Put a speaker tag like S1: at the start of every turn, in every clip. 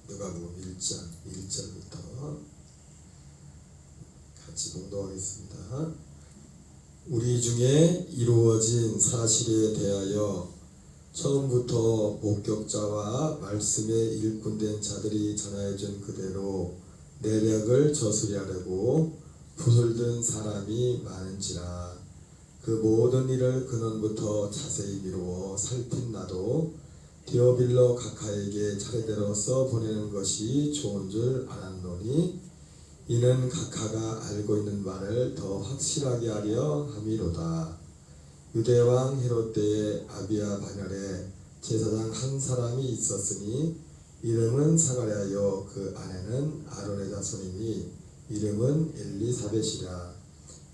S1: 누가복음 1장 1절부터 같이 봉독하겠습니다. 우리 중에 이루어진 사실에 대하여 처음부터 목격자와 말씀에 일꾼된 자들이 전하여준 그대로 내력을 저수리하려고 붓을 든 사람이 많은지라. 그 모든 일을 근원부터 자세히 미루어 살핀 나도 디오빌로 각하에게 차례대로 써보내는 것이 좋은 줄 알았노니 이는 각하가 알고 있는 바를 더 확실하게 하려 함이로다. 유대왕 헤롯 때에 아비야 반열에 제사장 한 사람이 있었으니 이름은 사가랴요 그 아내는 아론의 자손이니 이름은 엘리사벳이라.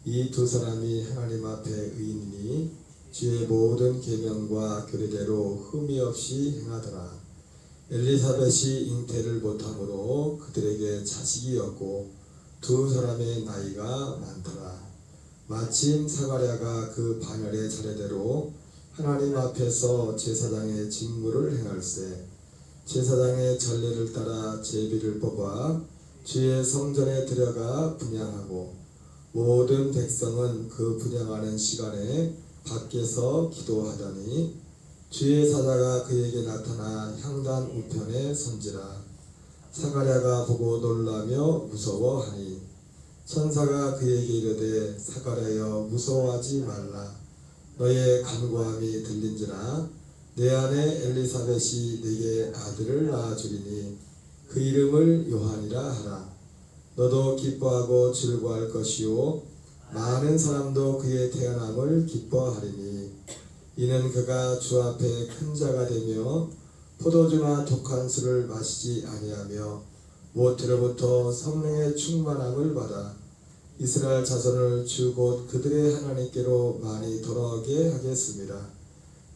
S1: 이 두 사람이 하나님 앞에 의인이니 주의 모든 계명과 규례대로 흠이 없이 행하더라. 엘리사벳이 잉태를 못함으로 그들에게 자식이 없고 두 사람의 나이가 많더라. 마침 사가랴가 그 반열의 차례대로 하나님 앞에서 제사장의 직무를 행할세 제사장의 전례를 따라 제비를 뽑아 주의 성전에 들여가 분향하고 모든 백성은 그 분향하는 시간에 밖에서 기도하더니 주의 사자가 그에게 나타나 향단 우편에 선지라. 사가랴가 보고 놀라며 무서워하니 천사가 그에게 이르되 사가랴여 무서워하지 말라. 너의 간구함이 들린지라. 내 아내 엘리사벳이 네게 아들을 낳아주리니 그 이름을 요한이라 하라. 너도 기뻐하고 즐거워할 것이요 많은 사람도 그의 태어남을 기뻐하리니 이는 그가 주 앞에 큰 자가 되며 포도주나 독한 술을 마시지 아니하며 모태로부터 성령의 충만함을 받아 이스라엘 자손을 주 곧 그들의 하나님께로 많이 돌아오게 하겠습니다.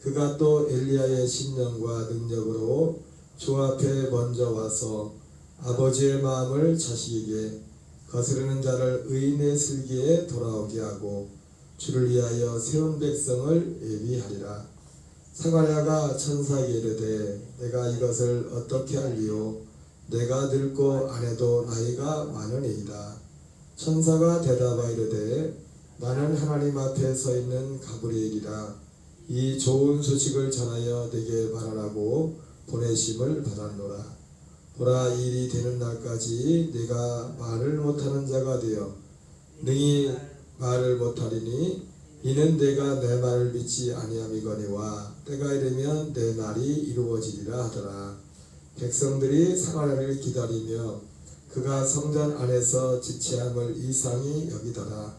S1: 그가 또 엘리야의 신령과 능력으로 주 앞에 먼저 와서 아버지의 마음을 자식에게 거스르는 자를 의인의 슬기에 돌아오게 하고 주를 위하여 세운 백성을 예비하리라. 사가랴가 천사에게 이르되 내가 이것을 어떻게 할리요? 내가 늙고 아내도 나이가 많으니이다. 천사가 대답하여 이르되 나는 하나님 앞에 서 있는 가브리엘이라. 이 좋은 소식을 전하여 내게 말하라고 보내심을 받았노라. 보라, 이 일이 되는 날까지 네가 말을 못하는 자가 되어 능히 말을 못하리니 이는 내가 내 말을 믿지 아니함이거니와 때가 이르면 내 말이 이루어지리라 하더라. 백성들이 사가랴를 기다리며 그가 성전 안에서 지체함을 이상히 여기더라.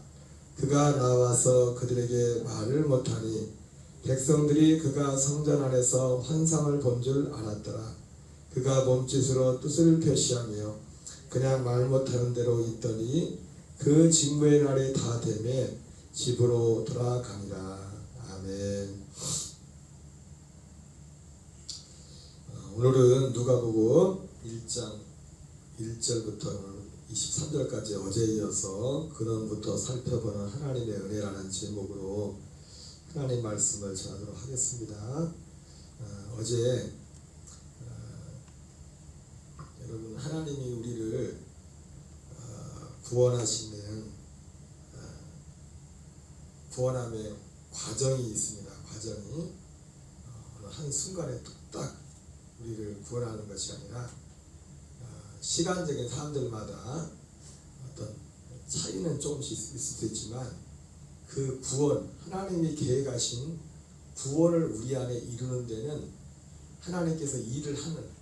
S1: 그가 나와서 그들에게 말을 못하니 백성들이 그가 성전 안에서 환상을 본 줄 알았더라. 그가 몸짓으로 뜻을 표시하며 그냥 말 못하는 대로 있더니 그 직무의 날이 다 되매 집으로 돌아가니라. 아멘. 오늘은 누가복음 1장 1절부터 23절까지 어제 이어서 근원부터 살펴보는 하나님의 은혜라는 제목으로 하나님 말씀을 전하도록 하겠습니다. 어제 여러분, 하나님이 우리를 구원하시는 구원함의 과정이 있습니다. 과정이 어느 한 순간에 뚝딱 우리를 구원하는 것이 아니라 시간적인 사람들마다 어떤 차이는 조금씩 있을 수도 있지만 그 구원, 하나님이 계획하신 구원을 우리 안에 이루는 데는 하나님께서 일을 하는,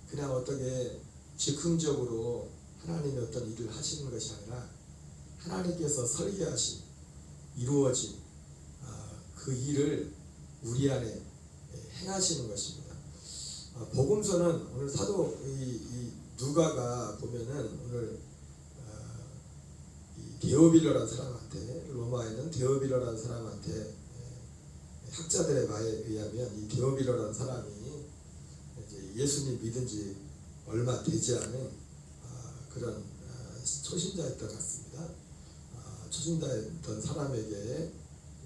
S1: 그냥 어떻게 즉흥적으로 하나님이 어떤 일을 하시는 것이 아니라 하나님께서 설계하신, 이루어진 그 일을 우리 안에 행하시는 것입니다. 복음서는 오늘 사도 이 누가가 보면은 오늘 이 데오빌로라는 사람한테, 로마에는 데오빌로라는 사람한테 학자들의 말에 의하면 이 데오빌로라는 사람이 예수님 믿은 지 얼마 되지 않은 그런 초신자였던 것 같습니다. 초신자였던 사람에게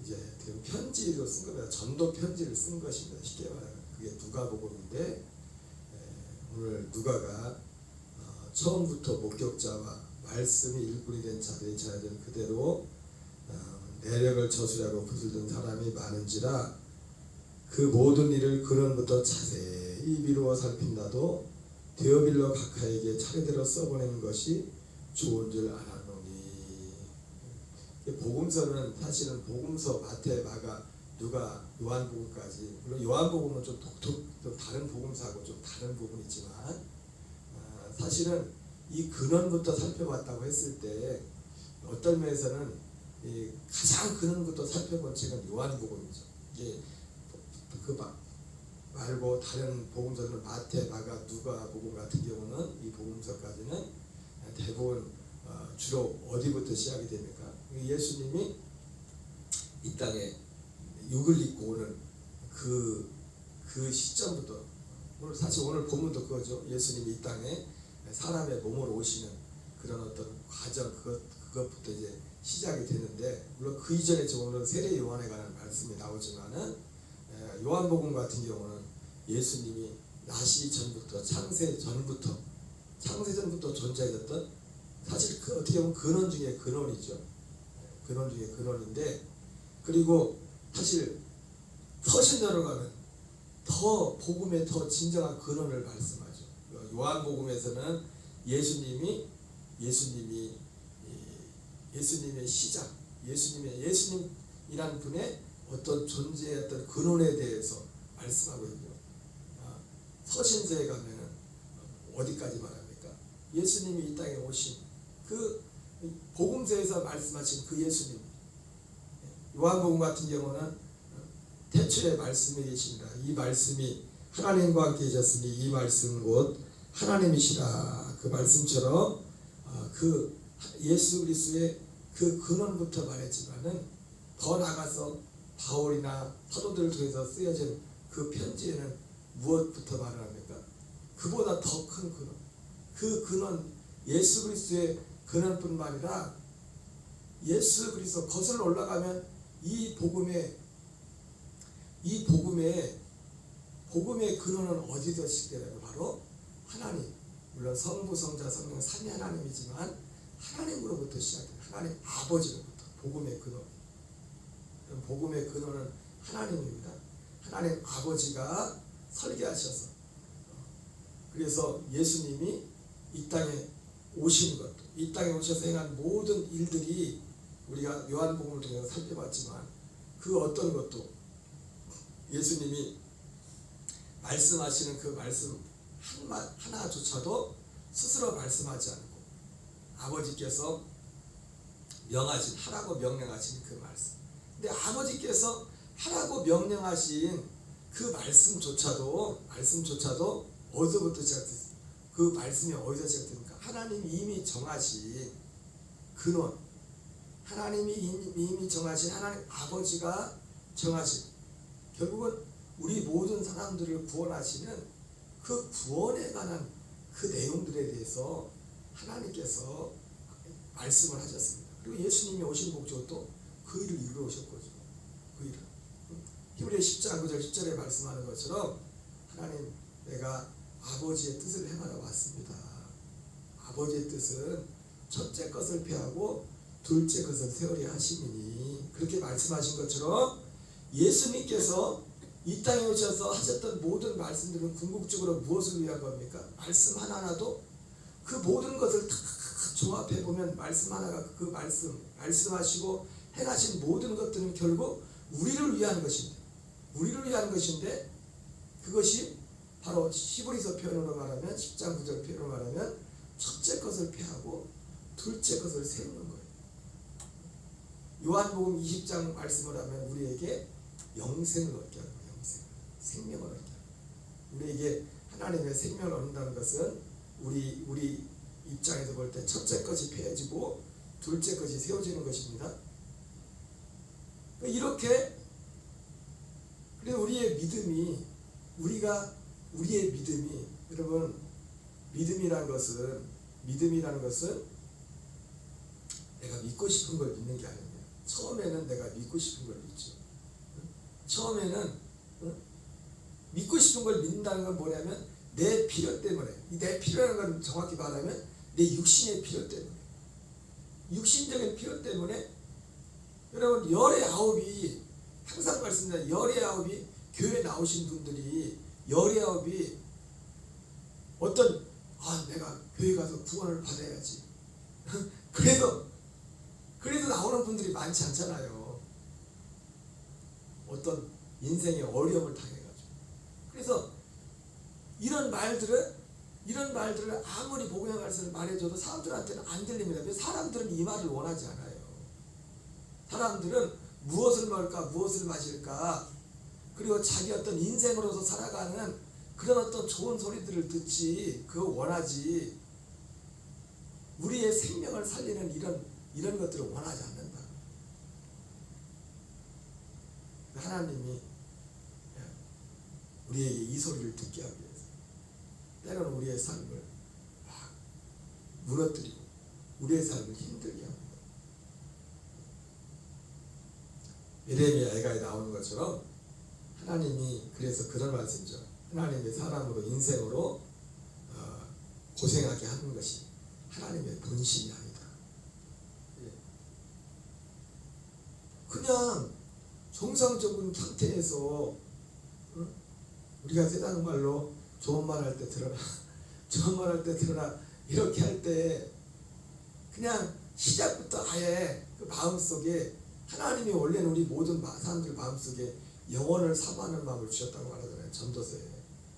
S1: 이제 편지로 쓴 겁니다. 전도 편지를 쓴 것입니다. 쉽게 말하면 그게 누가복음인데 오늘 누가가 처음부터 목격자와 말씀이 일꾼이 된 자들이 자야들 그대로 내력을 저수하고 붓을 든 사람이 많은지라 그 모든 일을 근원부터 자세히 미루어 살핀다도 데어빌러 각하에게 차례대로 써보내는 것이 좋은 줄 알았노니. 복음서는 사실은 복음서 마태, 마가, 누가, 요한복음까지, 물론 요한복음은 좀 다른 복음서하고 좀 다른 부분이 있지만 사실은 이 근원부터 살펴봤다고 했을 때 어떤 면에서는 가장 근원부터 살펴본 책은 요한복음이죠. 이게 그 말고 다른 복음서는 마태, 마가, 누가 복음 같은 경우는 이 복음서까지는 대부분 주로 어디부터 시작이 됩니까? 예수님이 이 땅에 육을 입고 오는 그 시점부터, 사실 오늘 본문도 그거죠. 예수님이 이 땅에 사람의 몸으로 오시는 그런 어떤 과정, 그것부터 이제 시작이 되는데, 물론 그 이전에 오늘은 세례 요한에 관한 말씀이 나오지만은 요한복음 같은 경우는 예수님이 나시기 전부터 창세 전부터 존재했던, 사실 그 어떻게 보면 근원 중에 근원이죠. 근원 중에 근원인데, 그리고 사실 더 신자로 가면 더 복음의 더 진정한 근원을 말씀하죠. 요한복음에서는 예수님의 시작, 예수님이란 분의 어떤 존재의 어떤 근원에 대해서 말씀하고 있죠. 서신서에 가면은 어디까지 말합니까? 예수님이 이 땅에 오신 그 복음서에서 말씀하신 그 예수님. 요한복음 같은 경우는 태초에 말씀이 계십니다. 이 말씀이 하나님과 함께 계셨으니 이 말씀은 곧 하나님이시라. 그 말씀처럼 그 예수 그리스도의 그 근원부터 말했지만은 더 나가서 바울이나 사도들을 통해서 쓰여진 그 편지에는 무엇부터 말을 합니까? 그보다 더 큰 근원, 그 근원, 예수 그리스도의 근원뿐만 아니라 예수 그리스도 거슬러 올라가면 이 복음의 근원은 어디서 시작되냐면 바로 하나님, 물론 성부, 성자, 성령 삼위 하나님이지만 하나님으로부터 시작돼요. 하나님 아버지로부터. 복음의 근원은 하나님입니다. 하나님 아버지가 설계하셔서, 그래서 예수님이 이 땅에 오신 것도, 이 땅에 오셔서 행한 모든 일들이 우리가 요한복음을 통해서 살펴봤지만 그 어떤 것도 예수님이 말씀하시는 그 말씀 하나조차도 스스로 말씀하지 않고 아버지께서 하라고 명령하신 그 말씀. 근데 아버지께서 하라고 명령하신 그 말씀조차도 어디서부터 시작됐어요? 그 말씀이 어디서 시작됩니까? 하나님이 이미 정하신 근원, 하나님이 이미 정하신, 하나님 아버지가 정하신, 결국은 우리 모든 사람들을 구원하시는 그 구원에 관한 그 내용들에 대해서 하나님께서 말씀을 하셨습니다. 그리고 예수님이 오신 목적도 그 일을 이루어 오셨 거죠. 그 일을. 히브리 10장 9절 10절에 말씀하는 것처럼 하나님, 내가 아버지의 뜻을 행하러 왔습니다. 아버지의 뜻은 첫째 것을 폐하고 둘째 것을 세우려 하심이니, 그렇게 말씀하신 것처럼 예수님께서 이 땅에 오셔서 하셨던 모든 말씀들은 궁극적으로 무엇을 위한 겁니까? 말씀 하나하나도 그 모든 것을 다 조합해 보면 말씀 하나가 그 말씀하시고 행하신 모든 것들은 결국 우리를 위한 것인데 그것이 바로 히브리서 표현으로 말하면 10장 9절 표현으로 말하면 첫째 것을 폐하고 둘째 것을 세우는 거예요. 요한복음 20장 말씀을 하면 우리에게 영생을 얻게 하는 거예요. 생명을 얻게 하는 거예요. 우리에게 하나님의 생명을 얻는다는 것은 우리 입장에서 볼 때 첫째 것이 폐해지고 둘째 것이 세워지는 것입니다. 이렇게, 그래서 우리의 믿음이 여러분, 믿음이라는 것은 내가 믿고 싶은 걸 믿는 게 아닙니다. 처음에는 내가 믿고 싶은 걸 믿죠. 처음에는 믿고 싶은 걸 믿는다는 건 뭐냐면 내 필요 때문에, 내 필요라는 건 정확히 말하면 내 육신의 필요 때문에, 육신적인 필요 때문에 여러분 열의 아홉이 항상 말씀드립니다. 열의 아홉이 교회 나오신 분들이 열의 아홉이 어떤 내가 교회 가서 구원을 받아야지 그래도 나오는 분들이 많지 않잖아요. 어떤 인생의 어려움을 당해가지고. 그래서 이런 말들을 아무리 복음의 말씀을 말해줘도 사람들한테는 안 들립니다. 그래서 사람들은 이 말을 원하지 않아요. 사람들은 무엇을 먹을까, 무엇을 마실까, 그리고 자기 어떤 인생으로서 살아가는 그런 어떤 좋은 소리들을 듣지, 그거 원하지, 우리의 생명을 살리는 이런 것들을 원하지 않는다. 하나님이 우리에게 이 소리를 듣게 하기 위해서 때로는 우리의 삶을 막 무너뜨리고 우리의 삶을 힘들게 합니다. 예레미야 애가에 나오는 것처럼 하나님이 그래서 그런 말씀이죠. 하나님의 사람으로 인생으로 고생하게 하는 것이 하나님의 본심이 아니다. 그냥 정상적인 상태에서 우리가 세상 말로 좋은 말 할 때 들어라, 좋은 말 할 때 들어라 이렇게 할 때 그냥 시작부터 아예 그 마음속에 하나님이 원래는 우리 모든 사람들 마음속에 영혼을 사모하는 마음을 주셨다고 말하잖아요. 전도서에.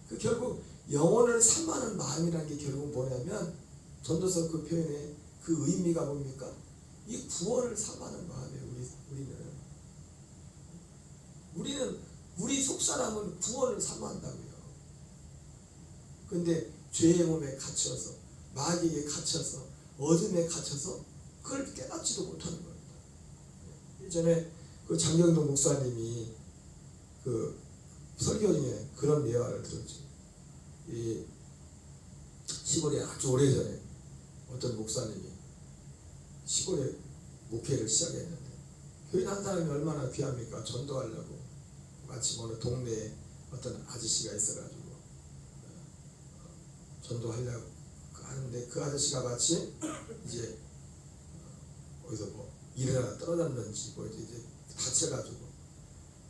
S1: 그 결국 영혼을 사모하는 마음이라는 게 결국 뭐냐면 전도서 그 표현의 그 의미가 뭡니까? 이 구원을 사모하는 마음이에요. 우리 속사람은 구원을 사모한다고요. 그런데 죄의 몸에 갇혀서 마귀에게 갇혀서 어둠에 갇혀서 그걸 깨닫지도 못하는 겁니다. 예전에 그 장경동 목사님이 그 설교 중에 그런 예화를 들었죠. 이 시골에 아주 오래전에 어떤 목사님이 시골에 목회를 시작했는데 교인 한 사람이 얼마나 귀합니까? 전도하려고 마치 어느 동네에 어떤 아저씨가 있어가지고 전도하려고 하는데 그 아저씨가 마치 이제 어디서 뭐 일을 하나 떨어졌는지 뭐 이제 다쳐가지고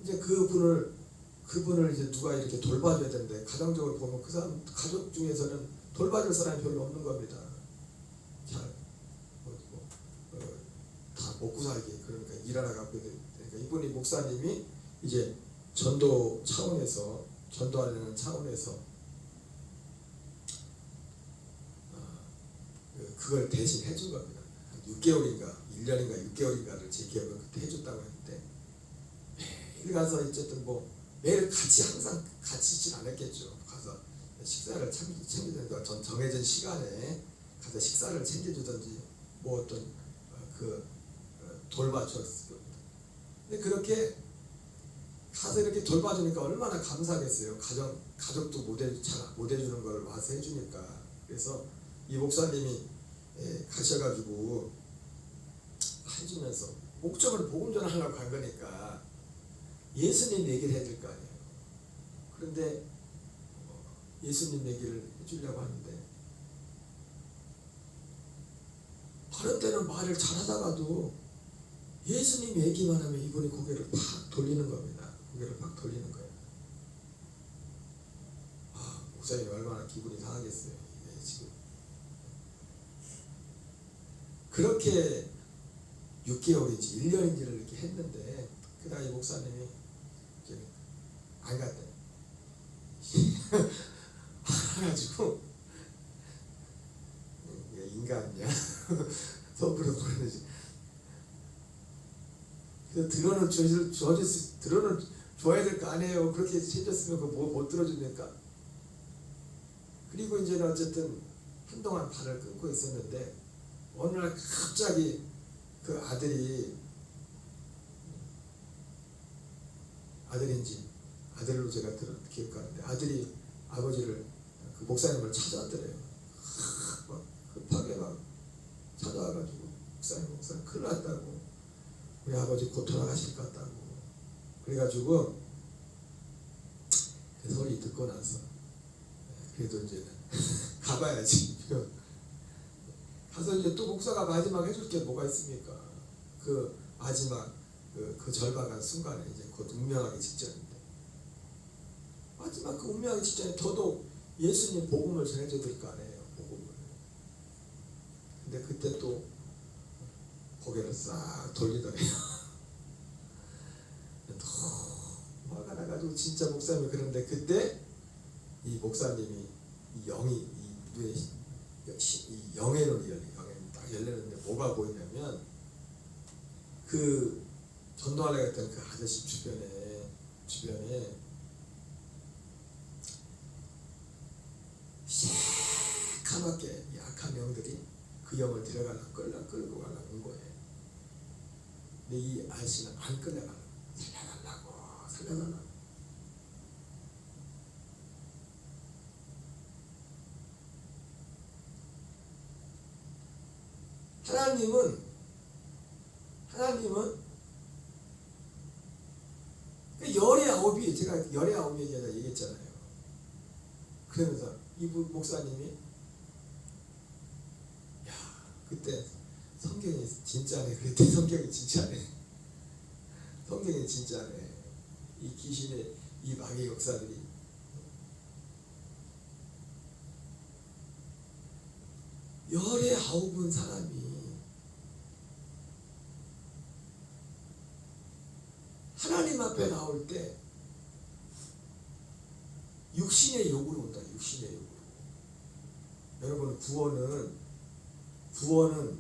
S1: 이제 그분을 이제 누가 이렇게 돌봐줘야 되는데 가정적으로 보면 그 사람 가족 중에서는 돌봐줄 사람이 별로 없는 겁니다. 잘 다 먹고 살기 그러니까 일하러 가고 그러니까 이분이 목사님이 이제 전도 차원에서 전도하려는 차원에서 그걸 대신 해준 겁니다. 6개월인가 1년인가 6개월인가를 제 기억은 그때 해줬다고 했는데 매일 가서 어쨌든 뭐 매일 같이 항상 같이 있진 않았겠죠. 가서 식사를 챙겨주든지 전 정해진 시간에 가서 식사를 챙겨주든지 뭐 어떤 돌봐줬을 겁니다. 근데 그렇게 가서 이렇게 돌봐주니까 얼마나 감사하겠어요. 가족도 잘 못 해주는 걸 와서 해주니까. 그래서 이 목사님이 가셔가지고 해주면서 목적은 복음 전하려고 간 거니까 예수님 얘기를 해줄 거 아니에요. 그런데 예수님 얘기를 해주려고 하는데 다른 때는 말을 잘하다가도 예수님 얘기만 하면 이분이 고개를 팍 돌리는 겁니다. 고개를 팍 돌리는 거예요. 목사님이 얼마나 기분이 상하겠어요. 이게 지금 그렇게 6개월인지 1년인지를 이렇게 했는데 그다음 이 목사님이 이제 안 갔대. 가지고 인간이야. 속으로 보내지. 그래서 들어는 줘야 될 거 아니에요. 그렇게 해줬으면 그거 못 들어줍니까? 그리고 이제는 어쨌든 한동안 발을 끊고 있었는데 어느 날 갑자기 그 아들로 제가 기억하는데 아들이 아버지를 그 목사님을 찾아왔더래요. 막 급하게 막 찾아와가지고 목사님 큰일 났다고 우리 아버지 곧 돌아가실 것 같다고 그래가지고 그 소리 듣고 나서 그래도 이제는 가봐야지. 가서 이제 또 목사가 마지막 해줄 게 뭐가 있습니까? 그 마지막 그 절박한 순간에 이제 곧 운명하기 직전인데, 마지막 그 운명하기 직전에 더더욱 예수님 복음을 전해줘야 될 거 아니에요. 복음을. 근데 그때 또 고개를 싹 돌리더래요. 너무 화가 나가지고 진짜 목사님이. 그런데 그때 이 목사님이 이 영이 이 눈에 이 영의 눈이 열리, 영의 딱 열렸는데 뭐가 보이냐면 그 전도하려고 했던 그 아저씨 주변에 새카맣게 약한 영들이 그 영을 데려가려고 끌고 가려고 온 거예요. 근데 이 아저씨는 안 끌려가려고, 살려달라고. 하나님은 그 열의 아홉이, 제가 열의 아홉 얘기했잖아요. 그러면서 이분 목사님이, 야, 그때 성경이 진짜네. 그때 성경이 진짜네. 성경이 진짜네. 이 귀신의 이 마귀의 역사들이 열의 아홉은 사람이 하나님 앞에 나올 때 육신의 욕으로 온다. 육신의 욕으로. 여러분, 구원은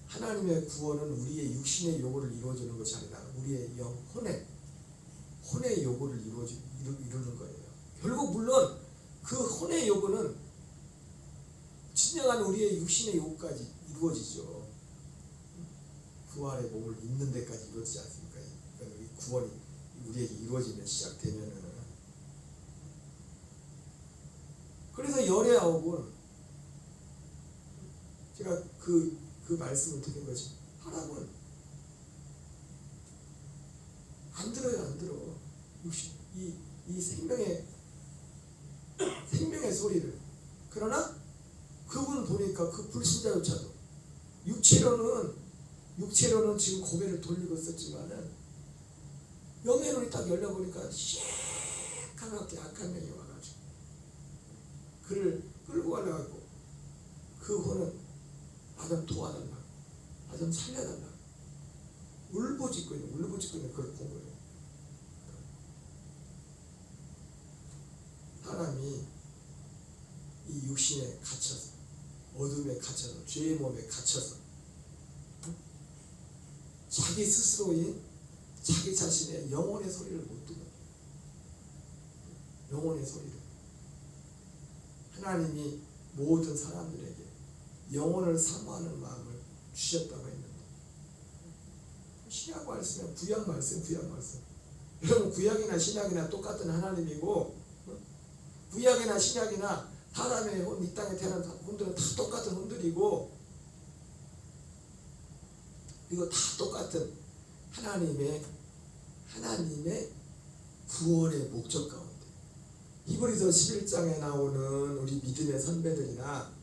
S1: 하나님의 구원은 우리의 육신의 욕구를 이루어주는 것이 아니라 우리의 영, 혼의 욕구를 이루는 거예요. 결국 물론 그 혼의 욕구는 진정한 우리의 육신의 욕구까지 이루어지죠. 부활의 몸을 입는 데까지 이루어지지 않습니까? 그러니까 이 구원이 우리에게 이루어지면 시작되면은. 그래서 열의 아홉은 제가 그 말씀을 드린 거지. 하나님은 안 들어. 이 생명의 소리를. 그러나 그분 보니까 그 불신자조차도 육체로는 지금 고개를 돌리고 있었지만은 영의 눈이 딱 열려보니까 새까맣게 악한 영이 와가지고 그를 끌고 가려고, 그 혼은 나 좀 도와달라, 나 좀 살려달라 울부짖고 있는 그걸 본 거예요. 사람이 이 육신에 갇혀서, 어둠에 갇혀서, 죄의 몸에 갇혀서 자기 스스로인 자기 자신의 영혼의 소리를 못 듣는 거예요. 영혼의 소리를. 하나님이 모든 사람들에게 영혼을 사모하는 마음을 주셨다고 했는데, 신약 말씀이면 구약 말씀. 여러분, 구약이나 신약이나 똑같은 하나님이고, 구약이나 신약이나 사람의 혼, 이 땅에 태어난 혼들은 다 똑같은 혼들이고, 그리고 다 똑같은 하나님의 구원의 목적 가운데, 히브리서 11장에 나오는 우리 믿음의 선배들이나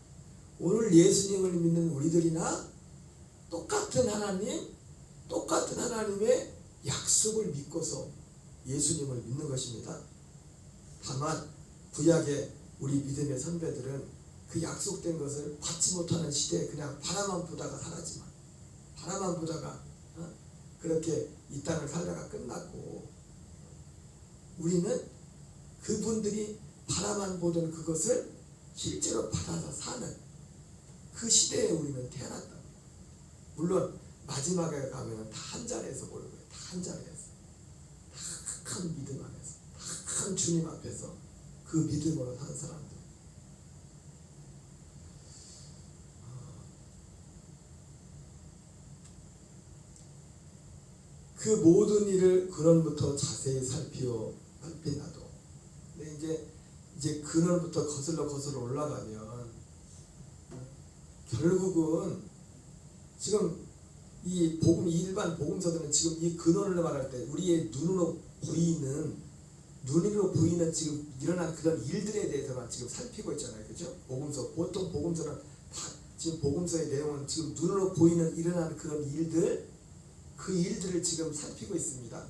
S1: 오늘 예수님을 믿는 우리들이나 똑같은 하나님의 약속을 믿고서 예수님을 믿는 것입니다. 다만 구약의 우리 믿음의 선배들은 그 약속된 것을 받지 못하는 시대에 그냥 바라만 보다가 살았지만, 바라만 보다가 그렇게 이 땅을 살다가 끝났고, 우리는 그분들이 바라만 보던 그것을 실제로 받아서 사는 그 시대에 우리는 태어났다. 물론 마지막에 가면 다 한 자리에서 보는 거예요. 다 한 자리에서, 다 큰 믿음 안에서, 다 큰 주님 앞에서 그 믿음으로 사는 사람들. 그 모든 일을 근원부터 자세히 살피나도, 근데 이제 근원부터 거슬러 올라가면 결국은 지금 이 일반 복음서들은 지금 이 근원을 말할 때 우리의 눈으로 보이는 눈으로 보이는 지금 일어난 그런 일들에 대해서만 지금 살피고 있잖아요, 그죠? 복음서 보통 복음서는 다 지금 복음서의 내용은 지금 눈으로 보이는 일어난 그런 일들, 그 일들을 지금 살피고 있습니다.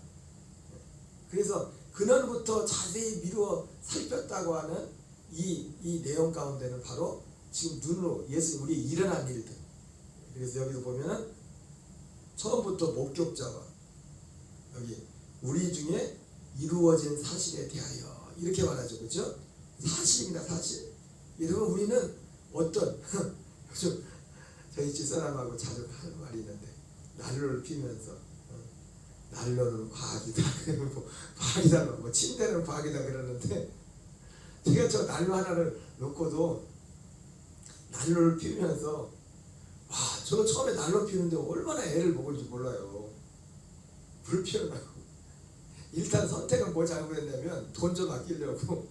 S1: 그래서 근원부터 자세히 미루어 살폈다고 하는 이 내용 가운데는 바로 지금 눈으로 예수 우리 일어난 일들. 그래서 여기서 보면은 처음부터 목격자와 여기 우리 중에 이루어진 사실에 대하여 이렇게 말하죠, 그렇죠? 사실입니다, 사실. 여러분 우리는 어떤 요즘 저희 집사람하고 자주 하는 말이 있는데 난로를 피면서 난로는 과학이다, 뭐 과학이다, 뭐 침대는 과학이다 그러는데 제가 저 난로 하나를 놓고도 난로를 피우면서 와, 저는 처음에 난로 피우는데 얼마나 애를 먹을지 몰라요. 불편하고 일단 선택은 뭐 잘못했냐면 돈 좀 아끼려고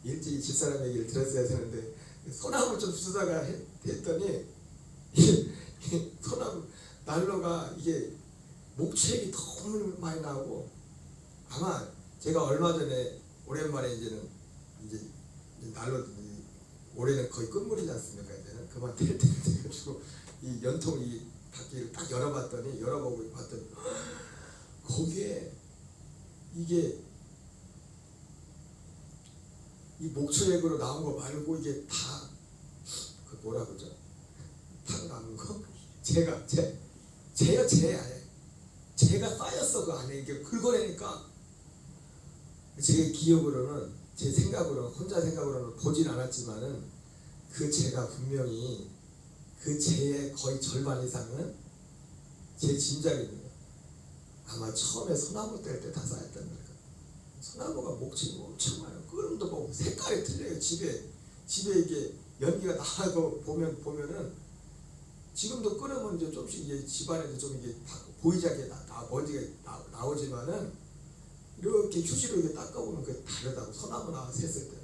S1: 일찍 집사람 얘기를 들었어야 되는데 소나무 좀 쓰다가 했더니 소나무 난로가 이게 목책이 너무 많이 나오고 아마 제가 얼마 전에 오랜만에 이제 난로 올해는 거의 끝물이지 않습니까? 이제는 그만 뗄 때가 돼가지고 이 연통 이 바퀴를 딱 열어보고 봤더니 거기에 이게 이 목초액으로 나온 거 말고 이게 다 그 뭐라 그러죠? 탁 남은 거? 제가 쌓였어 그 안에 이게 긁어내니까 제 기억으로는 제 생각으로는 혼자 생각으로는 보진 않았지만은 그 재가 분명히 그 재의 거의 절반 이상은 제 짐작입니다. 아마 처음에 소나무 뗄 때 다 쌓였단 말이에요. 소나무가 목침이 엄청 많아요. 끄름도 뭐 색깔이 틀려요. 집에 이게 연기가 나고 보면은 지금도 끄름은 이제 좀씩 이게 집안에도 좀 이게 보이지 않게 먼지가 나오지만은 이렇게 휴지로 이렇게 닦아보면 그게 다르다고 소나무 나와서 했을 때.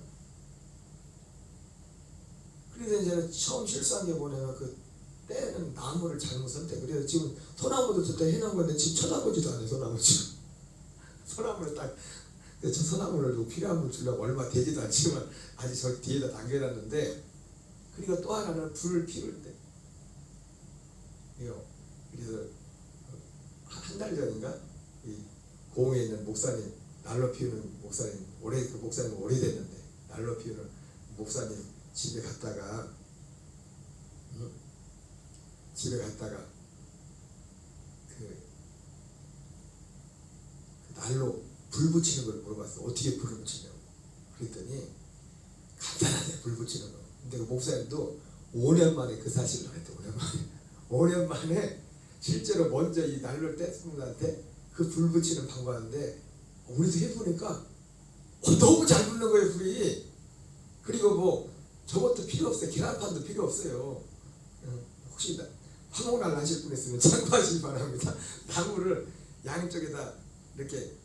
S1: 그래서 이제 처음 실수한 게 뭐냐면 그 때는 나무를 잘못 선택. 그래서 지금 소나무도 저때 해놓은 건데 지금 쳐다보지도 않아요. 소나무 지금. 소나무를 딱 저 소나무를 필요한 분 주려고 얼마 되지도 않지만 아직 저 뒤에다 당겨놨는데 그리고 또 하나는 불을 피울 때. 그래서 한 달 전인가 이 고흥에 있는 목사님 난로 피우는 목사님 그 목사님 오래됐는데 난로 피우는 목사님 집에 갔다가 그 난로 불 붙이는 걸 물어봤어. 어떻게 불을 붙이냐고. 그랬더니 간단하게 불 붙이는 거. 근데 그 목사님도 5년 만에 그 사실을 했대. 5년 만에 실제로 먼저 이 난로를 뗐은 분한테 그 불 붙이는 방법인데 우리도 해보니까 너무 잘 붙는 거예요, 불이. 그리고 뭐 저것도 필요 없어요. 계란판도 필요 없어요. 혹시 화목날 하실 분 있으면 참고하시기 바랍니다. 나무를 양쪽에다 이렇게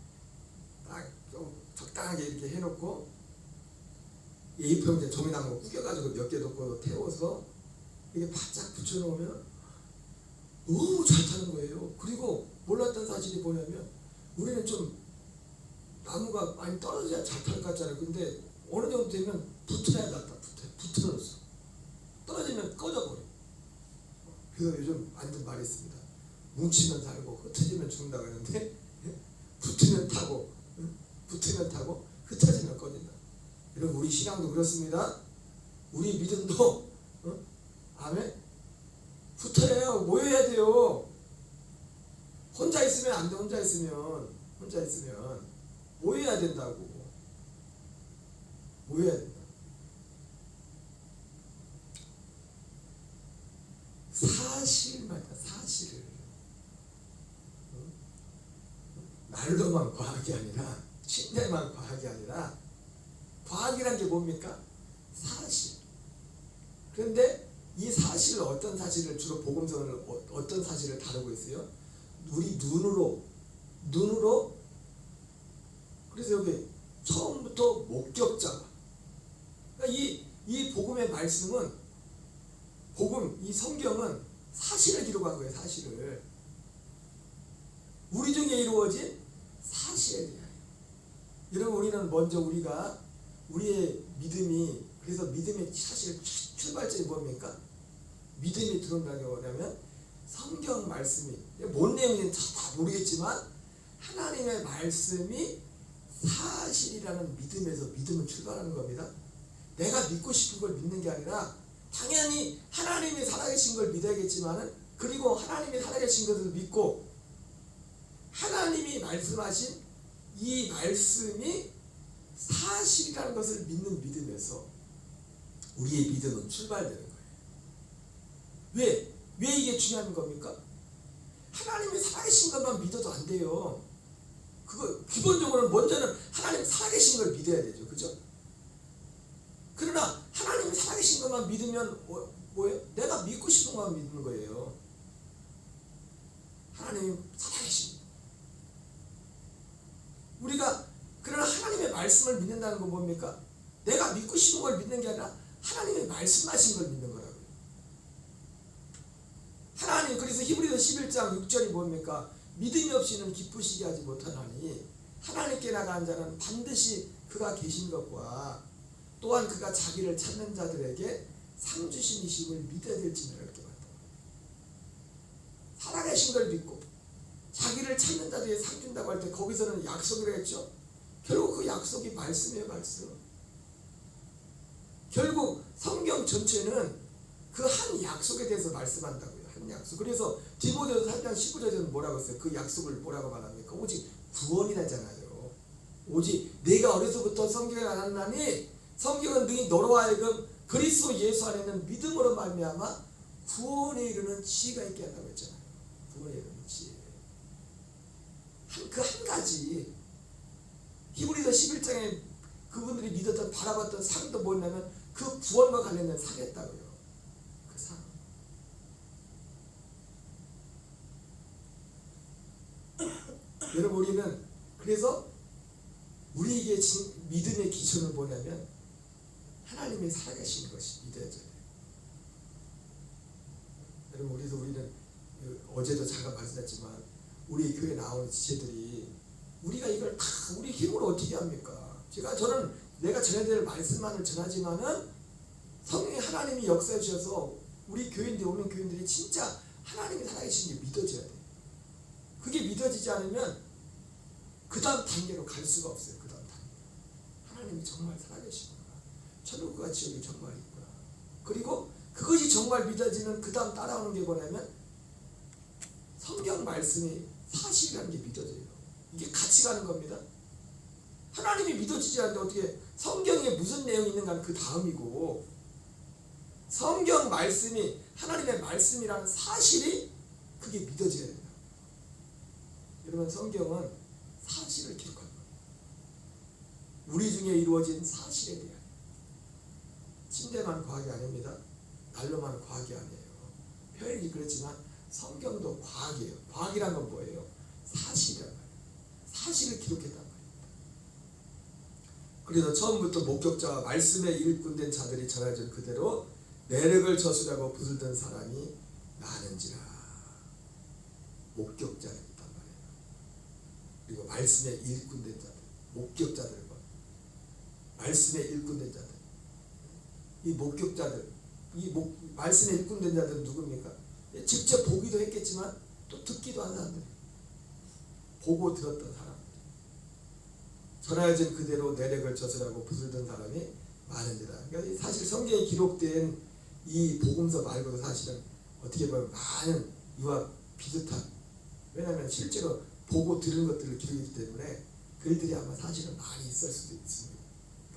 S1: 딱 좀 적당하게 이렇게 해놓고 A4용지 종이나무 구겨가지고 몇 개 놓고 태워서 이게 바짝 붙여놓으면 너무 잘 타는 거예요. 그리고 몰랐던 사실이 뭐냐면 우리는 좀 나무가 많이 떨어져야 잘 탈 것 같잖아요. 근데 어느 정도 되면 붙어야 낫다. 붙어졌어. 떨어지면 꺼져버려. 그래서 요즘 만든 말이 있습니다. 뭉치면 살고 흩어지면 죽는다 그러는데 붙으면 타고 흩어지면 꺼진다. 여러분 우리 신앙도 그렇습니다. 우리 믿음도 아멘? 붙어야 모여야 돼요. 혼자 있으면 안 돼. 혼자 있으면 모여야 된다고. 모여야 된다. 사실 말이야. 사실을 난로만 과학이 아니라 침대만 과학이 아니라 과학이란 게 뭡니까? 사실. 그런데 이 사실을 어떤 사실을 주로 복음서는 어떤 사실을 다루고 있어요? 우리 눈으로 그래서 여기 처음부터 목격자가 그러니까 이 복음의 말씀은 이 성경은 사실을 기록한 거예요. 사실을 우리 중에 이루어진 사실에 대하여 여러분 우리는 먼저 우리의 믿음이 그래서 믿음의 사실 출발점이 뭡니까? 믿음이 들어온다고 하면 성경 말씀이 뭔 내용인지 다 모르겠지만 하나님의 말씀이 사실이라는 믿음에서 믿음은 출발하는 겁니다. 내가 믿고 싶은 걸 믿는 게 아니라 당연히 하나님이 살아계신 걸 믿어야겠지만은 그리고 하나님이 살아계신 것을 믿고 하나님이 말씀하신 이 말씀이 사실이라는 것을 믿는 믿음에서 우리의 믿음은 출발되는 거예요. 왜 이게 중요한 겁니까? 하나님이 살아계신 것만 믿어도 안 돼요. 그거 기본적으로 먼저는 하나님 살아계신 걸 믿어야 되죠. 그죠? 그러나 하나님이 살아계신 것만 믿으면 뭐예요? 내가 믿고 싶은 것만 믿는 거예요. 하나님이 살아계신 우리가 그러나 하나님의 말씀을 믿는다는 건 뭡니까? 내가 믿고 싶은 걸 믿는 게 아니라 하나님의 말씀하신 걸 믿는 거라고요. 하나님 그래서 히브리서 11장 6절이 뭡니까? 믿음이 없이는 기쁘시게 하지 못하나니 하나님께 나간 자는 반드시 그가 계신 것과 또한 그가 자기를 찾는 자들에게 상 주심이심을 믿어야 될지니라 이렇게 말합니다. 살아계신 걸 믿고 자기를 찾는 자들에게 상 준다고 할 때 거기서는 약속이라고 했죠. 결국 그 약속이 말씀이에요. 말씀. 결국 성경 전체는 그 한 약속에 대해서 말씀한다고요. 한 약속. 그래서 디모데후서 3장 19절에는 뭐라고 했어요? 그 약속을 뭐라고 말합니까? 오직 구원이라잖아요. 오직 내가 어려서부터 성경을 알았나니 성경은 능히 너로 하여금 그리스도 예수 안에는 믿음으로 말미암아 구원에 이르는 지혜가 있게 한다고 했잖아요. 구원에 이르는 지혜. 그 한 가지 히브리서 11장에 그분들이 믿었던 바라봤던 상도 뭐냐면 그 구원과 관련된 상이었다고요. 그 상. 여러분 우리는 그래서 우리에게 믿음의 기준은 뭐냐면 하나님이 살아계신 것이 믿어져야 돼요. 여러분 그래서 우리는 어제도 잠깐 말씀드렸지만 우리 교회 나오는 지체들이 우리가 이걸 다 우리 힘으로 어떻게 합니까? 저는 내가 전해야 될 말씀만을 전하지만은 성령이 하나님이 역사해 주셔서 우리 교인들 오는 교인들이 진짜 하나님이 살아계신 게 믿어져야 돼요. 그게 믿어지지 않으면 그 다음 단계로 갈 수가 없어요. 그 다음 단계. 하나님이 정말 살아계시구나. 천국과 지옥이 정말 있구나. 그리고 그것이 정말 믿어지는 그 다음 따라오는 게 뭐냐면 성경 말씀이 사실이라는 게 믿어져요. 이게 같이 가는 겁니다. 하나님이 믿어지지 않는데 어떻게 성경에 무슨 내용이 있는가는 그 다음이고 성경 말씀이 하나님의 말씀이라는 사실이 그게 믿어져야 됩니다. 여러분 성경은 사실을 기록한 겁니다. 우리 중에 이루어진 사실에 대한 침대만 과학이 아닙니다. 난로만 과학이 아니에요. 표현이 그렇지만 성경도 과학이에요. 과학이란 건 뭐예요? 사실이란 말이에요. 사실을 기록했단 말이에요. 그래서 처음부터 목격자와 말씀에 일꾼된 자들이 전해진 그대로 내력을 저수라고 부르던 사람이 많은지라. 목격자를 있단 말이에요. 그리고 말씀에 일꾼된 자들, 목격자들과 말씀에 일꾼된 자들. 이 목격자들, 말씀에 일꾼된 자들은 누굽니까? 직접 보기도 했겠지만 또 듣기도 한 사람들. 보고 들었던 사람들. 전하여진 그대로 내력을 저술하고 부술던 사람이 많은지라. 그러니까 사실 성경에 기록된 이 복음서 말고도 사실은 어떻게 보면 많은 이와 비슷한, 왜냐하면 실제로 보고 들은 것들을 기록했기 때문에 그들이 아마 사실은 많이 있을 수도 있습니다.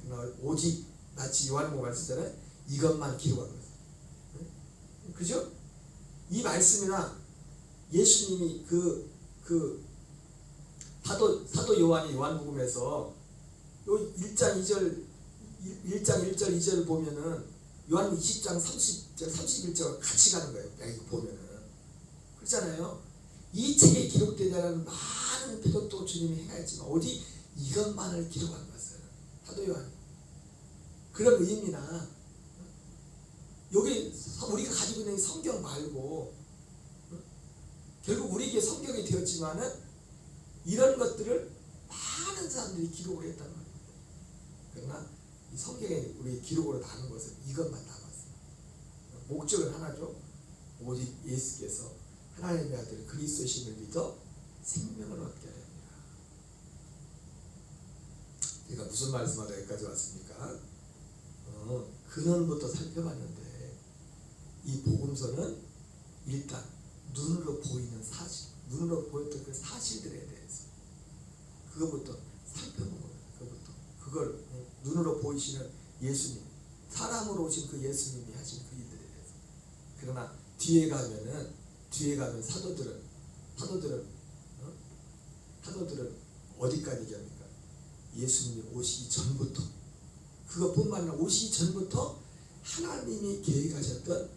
S1: 그러나 오직 마치 요한복음 말씀처럼 이것만 기록한 거예요. 그죠? 이 말씀이나 예수님이 사도 요한이 요한복음에서 요 1장 1절 2절 보면은 요한 20장 30절 31절 같이 가는 거예요. 여기 보면은 그렇잖아요. 이 책에 기록되는 많은 표적도 주님이 행하였지만 오직 이것만을 기록한 것은 사도 요한이. 그런 의미나 여기 우리가 가지고 있는 성경 말고 결국 우리에게 성경이 되었지만은 이런 것들을 많은 사람들이 기록을 했단 말입니다. 그러나 이 성경에 우리 기록으로 남은 것은 이것만 남았어요. 목적은 하나죠. 오직 예수께서 하나님의 아들 그리스도심을 믿어 생명을 얻게 하려 합니다. 제가 무슨 말씀하다 여기까지 왔습니까? 근원부터 살펴봤는데 이 복음서는 일단 눈으로 보이는 사실, 눈으로 보였던 그 사실들에 대해서 그것부터 살펴본 겁니다. 그걸 눈으로 보이시는 예수님, 사람으로 오신 그 예수님이 하신 그 일들에 대해서. 그러나 뒤에 가면 사도들은 어디까지 얘기합니까? 예수님이 오시기 전부터, 그것뿐만 아니라 오시기 전부터 하나님이 계획하셨던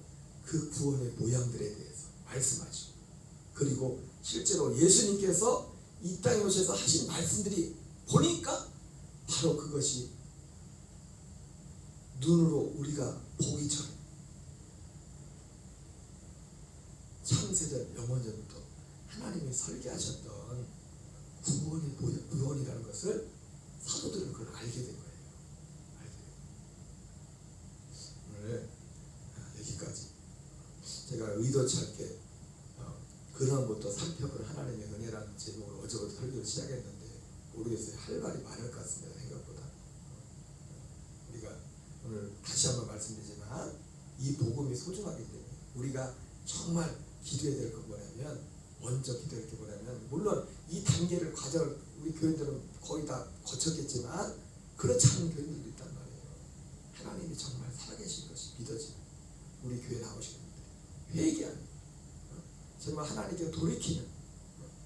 S1: 그 구원의 모양들에 대해서 말씀하시고, 그리고 실제로 예수님께서 이 땅에 오셔서 하신 말씀들이 보니까 바로 그것이 눈으로 우리가 보기 전에 창세전 영원전부터 하나님이 설계하셨던 구원이라는 것을 사도들은 그걸 알게 된 거예요. 오늘 여기까지 제가 의도치 않게 근원부터 살펴본 하나님의 은혜라는 제목으로 어제부터 설교를 시작했는데 모르겠어요. 할 말이 많을 것 같습니다. 생각보다. 우리가 오늘 다시 한번 말씀드리지만 이 복음이 소중하기 때문에 우리가 정말 기도해야 될 건 뭐냐면, 먼저 기도할 게 뭐냐면, 물론 이 단계를 과정을 우리 교인들은 거의 다 거쳤겠지만 그렇지 않은 교인들도 있단 말이에요. 하나님이 정말 살아계신 것이 믿어지는 우리 교회 나오시는 분들이 회개하는, 정말 하나님께 돌이키는,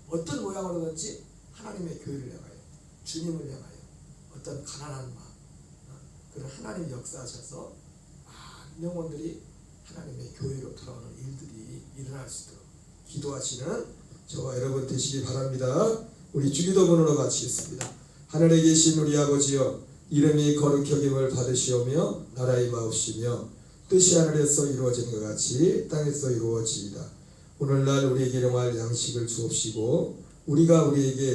S1: 어떤 모양으로든지 하나님의 교회를 향하여, 주님을 향하여 어떤 가난한 마음, 그런 하나님이 역사하셔서 많은 영혼들이 하나님의 교회로 돌아오는 일들이 일어날 수 있도록 기도하시는 저와 여러분 되시기 바랍니다. 우리 주기도문으로 마치겠습니다. 하늘에 계신 우리 아버지여, 이름이 거룩히 여김을 받으시오며 나라의 마옵시며 뜻이 하늘에서 이루어지는 것 같이 땅에서 이루어지이다. 오늘날 우리에게 일용할 양식을 주옵시고 우리가 우리에게